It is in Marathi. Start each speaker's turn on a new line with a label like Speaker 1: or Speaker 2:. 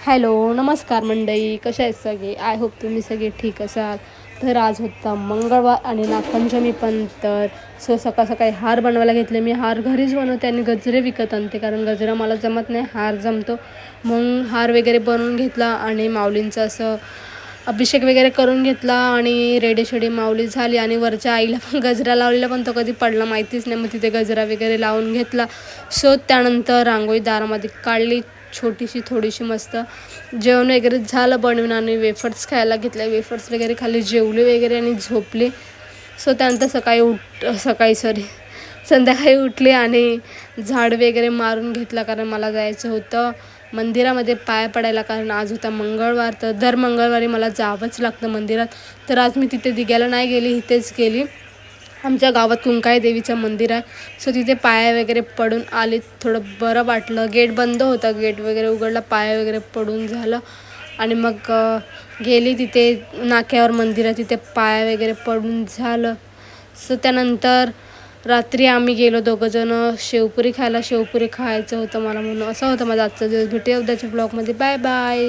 Speaker 1: हॅलो नमस्कार मंडळी, कशा आहेत सगळे? आय होप तुम्ही सगळे ठीक असाल. तर आज होता मंगळवार आणि नागपंचमी पण. तर सकाळ सकाळी हार बनवायला घेतले. मी हार घरीच बनवते आणि गजरे विकत आणते, कारण गजरा मला जमत नाही, हार जमतो. मग हार वगैरे बनवून घेतला आणि माऊलींचं असं अभिषेक वगैरे करून घेतला आणि रेडी माऊली झाली. आणि वरच्या आईला पण गजरा लावलेला, पण तो कधी पडला माहितीच नाही. मग तिथे गजरा वगैरे लावून घेतला. त्यानंतर रांगोळी दारामध्ये काढली छोटीशी थोडीशी. मस्त जेवण वगैरे झालं बनवून आणि वेफर्स खायला घेतले. वेफर्स वगैरे खाल्ले, जेवले वगैरे आणि झोपले. त्यानंतर संध्याकाळी उठले आणि झाड वगैरे मारून घेतला, कारण मला जायचं होतं मंदिरामध्ये पाया पडायला, कारण आज होता मंगळवार. तर दर मंगळवारी मला जावंच लागतं मंदिरात. तर आज मी तिथे दिघ्याला नाही गेली, इथेच गेली. आमच्या गावात कुंकाई देवीचं मंदिर आहे. तिथे पाया वगैरे पडून आले, थोडं बरं वाटलं. गेट बंद होता, गेट वगैरे उघडला, पाया वगैरे पडून झालं. आणि मग गेली तिथे नाक्यावर मंदिरात, तिथे पाया वगैरे पडून झालं. त्यानंतर रात्री आम्ही गेलो दोघंजणं शेवपुरी खायला. शेवपुरी खायचं होतं मला, म्हणून असं होतं माझा आजचा दिवस. भेटूया उद्याच्या ब्लॉगमध्ये. Bye bye.